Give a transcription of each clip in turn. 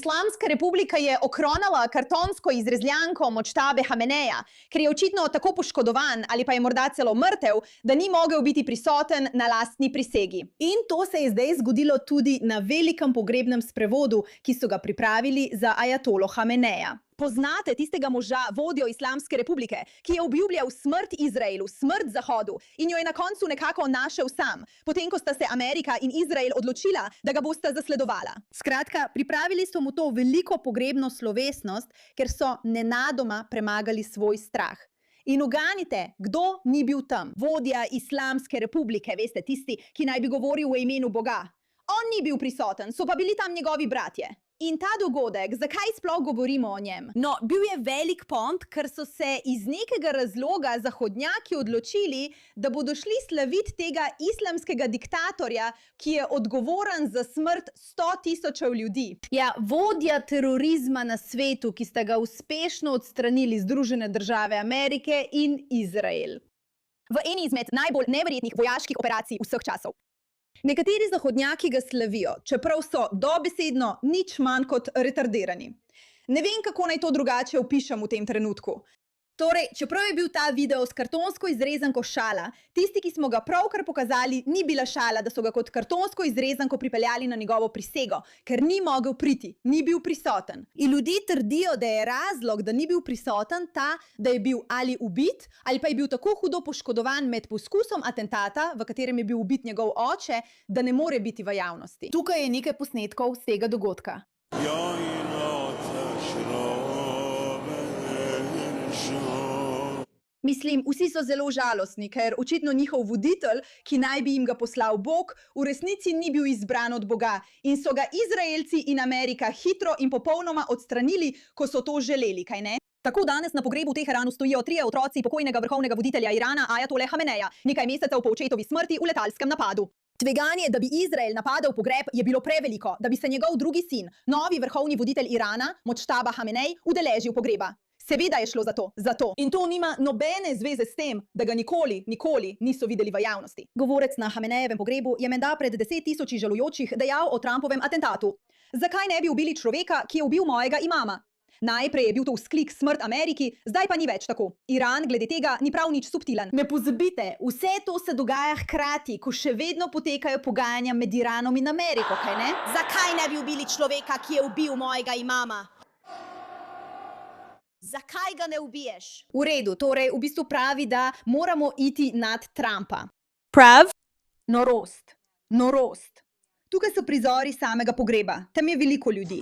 Islamska republika je okronala kartonsko izrezljanko Močtabe Hameneja, ker je očitno tako poškodovan ali pa je morda celo mrtev, da ni mogel biti prisoten na lastni prisegi. In to se je zdaj zgodilo tudi na velikem pogrebnem sprevodu, ki so ga pripravili za ajatolo Hameneja. Poznate tistega moža, vodjo Islamske republike, ki je obljubljal smrt Izraelu, smrt Zahodu in jo je na koncu nekako našel sam, potem ko sta se Amerika in Izrael odločila, da ga bosta zasledovala. Skratka, pripravili so mu to veliko pogrebno slovesnost, ker so nenadoma premagali svoj strah. In uganite, kdo ni bil tam? Vodja Islamske republike, veste, tisti, ki naj bi govoril v imenu Boga. On ni bil prisoten, so pa bili tam njegovi bratje. In ta dogodek, zakaj sploh govorimo o njem? No, bil je velik pont, ker so se iz nekega razloga zahodnjaki odločili, da bodo šli slaviti tega islamskega diktatorja, ki je odgovoren za smrt 100.000 ljudi. Ja, vodja terorizma na svetu, ki sta ga uspešno odstranili Združene države Amerike in Izrael. V eni izmed najbolj neverjetnih vojaških operacij vseh časov. Nekateri zahodnjaki ga slavijo, čeprav so dobesedno nič manj kot retardirani. Ne vem, kako naj to drugače opišem v tem trenutku. Torej, čeprav je bil ta video s kartonsko izrezanko šala, tisti, ki smo ga pravkar pokazali, ni bila šala, da so ga kot kartonsko izrezanko pripeljali na njegovo prisego, ker ni mogel priti, ni bil prisoten. In ljudje trdijo, da je razlog, da ni bil prisoten ta, da je bil ali ubit, ali pa je bil tako hudo poškodovan med poskusom atentata, v katerem je bil ubit njegov oče, da ne more biti v javnosti. Tukaj je nekaj posnetkov z tega dogodka. Mislim, vsi so zelo žalostni, ker očitno njihov voditelj, ki naj bi jim ga poslal Bog, v resnici ni bil izbran od Boga in so ga Izraelci in Amerika hitro in popolnoma odstranili, ko so to želeli, kaj ne? Tako danes na pogrebu v Teheranu stojijo 3 otroci pokojnega vrhovnega voditelja Irana, ajatole Hameneja, nekaj mesecev po očetovi smrti v letalskem napadu. Tveganje, da bi Izrael napadel pogreb, je bilo preveliko, da bi se njegov drugi sin, novi vrhovni voditelj Irana, Močtaba Hamenej, udeležil pogreba. Seveda je šlo za to. In to nima nobene zveze s tem, da ga nikoli niso videli v javnosti. Govorec na Hamenejevem pogrebu je menda pred 10.000 žalujočih dejal o Trumpovem atentatu. Zakaj ne bi ubili človeka, ki je ubil mojega imama? Najprej je bil to vzklik smrt Ameriki, zdaj pa ni več tako. Iran glede tega ni prav nič subtilen. Ne pozabite, vse to se dogaja hkrati, ko še vedno potekajo pogajanja med Iranom in Ameriko, kaj ne? Zakaj ne bi ubili človeka, ki je ubil mojega imama? Zakaj ga ne ubiješ? V redu, torej v bistvu pravi, da moramo iti nad Trumpa. Prav? Norost. Norost. Tukaj so prizori samega pogreba. Tam je veliko ljudi.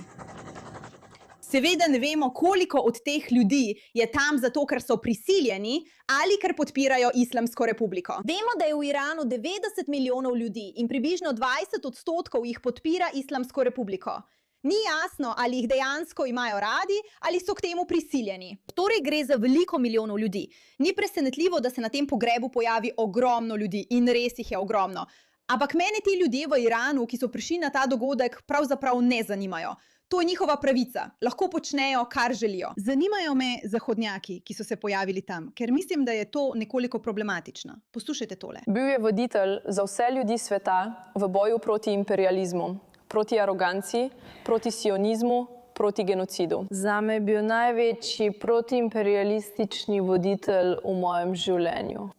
Seveda ne vemo, koliko od teh ljudi je tam zato, ker so prisiljeni ali ker podpirajo Islamsko republiko. Vemo, da je v Iranu 90 milijonov ljudi in približno 20% jih podpira Islamsko republiko. Ni jasno, ali jih dejansko imajo radi, ali so k temu prisiljeni. Torej gre za veliko milijonov ljudi. Ni presenetljivo, da se na tem pogrebu pojavi ogromno ljudi in res jih je ogromno. Ampak mene ti ljudje v Iranu, ki so prišli na ta dogodek, pravzaprav ne zanimajo. To je njihova pravica. Lahko počnejo, kar želijo. Zanimajo me zahodnjaki, ki so se pojavili tam, ker mislim, da je to nekoliko problematično. Poslušajte tole. Bil je voditelj za vse ljudi sveta v boju proti imperializmu, proti aroganci, proti sionizmu, proti genocidu. Zame je bil največji protiimperialistični voditelj v mojem življenju.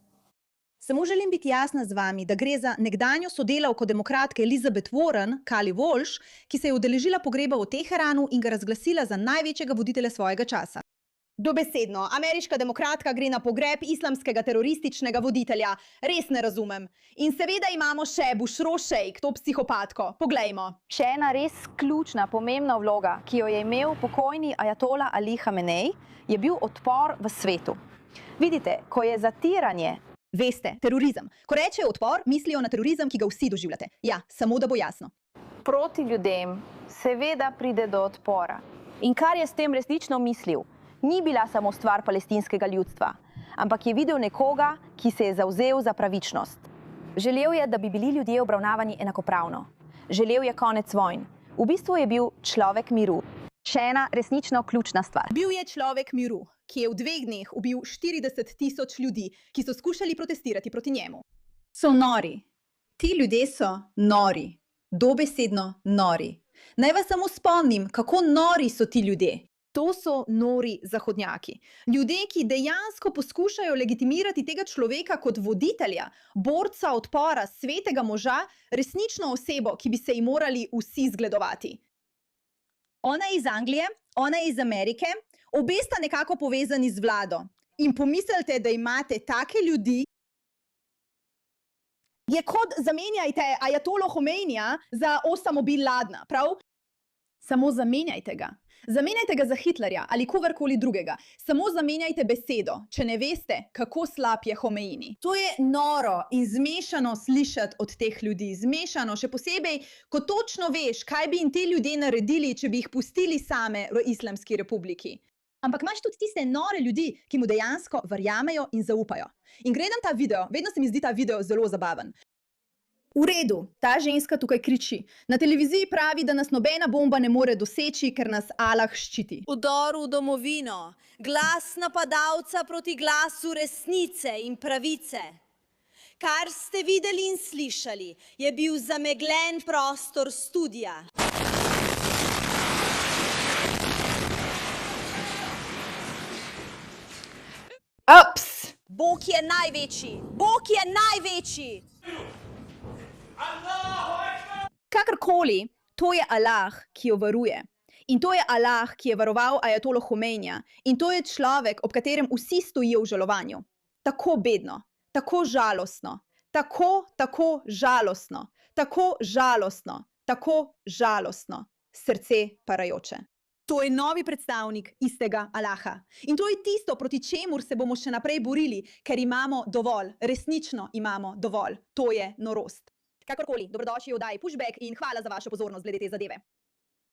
Samo želim biti jasna z vami, da gre za nekdanjo sodelavko demokratke Elizabeth Warren, Kali Walsh, ki se je udeležila pogreba v Teheranu in ga razglasila za največjega voditelja svojega časa. Dobesedno, ameriška demokratka gre na pogreb islamskega terorističnega voditelja. Res ne razumem. In seveda imamo še Bushro Sheikh, to psihopatko. Poglejmo. Še ena res ključna, pomembna vloga, ki jo je imel pokojni ajatola Ali Hamenej, je bil odpor v svetu. Vidite, ko je zatiranje... Veste, terorizem. Ko rečejo odpor, mislijo na terorizem, ki ga vsi doživljate. Ja, samo da bo jasno. Proti ljudem seveda pride do odpora. In kar je s tem resnično mislil, ni bila samo stvar palestinskega ljudstva, ampak je videl nekoga, ki se je zavzel za pravičnost. Želel je, da bi bili ljudje obravnavani enakopravno. Želel je konec vojn. V bistvu je bil človek miru. Še ena resnično ključna stvar. Bil je človek miru, ki je v 2 dneh ubil 40.000 ljudi, ki so skušali protestirati proti njemu. So nori. Ti ljudje so nori. Dobesedno nori. Naj vas samo spomnim, kako nori so ti ljudje. To so nori zahodnjaki. Ljudje, ki dejansko poskušajo legitimirati tega človeka kot voditelja, borca odpora, svetega moža, resnično osebo, ki bi se ji morali vsi zgledovati. Ona je iz Anglije, ona je iz Amerike, obe sta nekako povezani z vlado. In pomislite, da imate take ljudi, je kot zamenjajte ajatolo Homeinija za Osamo bin Ladna, prav? Samo zamenjajte ga. Zamenjajte ga za Hitlerja ali kogarkoli drugega. Samo zamenjajte besedo, če ne veste, kako slab je Homeini. To je noro in zmešano slišati od teh ljudi. Zmešano, še posebej, ko točno veš, kaj bi jim te ljudje naredili, če bi jih pustili same v Islamski republiki. Ampak imaš tudi tiste nore ljudi, ki mu dejansko verjamejo in zaupajo. In gledam ta video, vedno se mi zdi ta video zelo zabaven. V redu, ta ženska tukaj kriči. Na televiziji pravi, da nas nobena bomba ne more doseči, ker nas Allah ščiti. Vdor v domovino, glas napadalca proti glasu resnice in pravice. Kar ste videli in slišali, je bil zamegljen prostor studia. Ups! Bog je največji! Bog je največji! Kakorkoli, to je Allah, ki jo varuje. In to je Allah, ki je varoval ajatolo Homeinija. In to je človek, ob katerem vsi stojijo v žalovanju. Tako bedno, tako žalostno, tako žalostno, tako žalostno, tako žalostno, srce parajoče. To je novi predstavnik istega Allaha. In to je tisto, proti čemur se bomo še naprej borili, ker imamo dovolj, resnično imamo dovolj. To je norost. Kakorkoli, dobrodošli v oddaji Pushback in hvala za vašo pozornost glede te zadeve.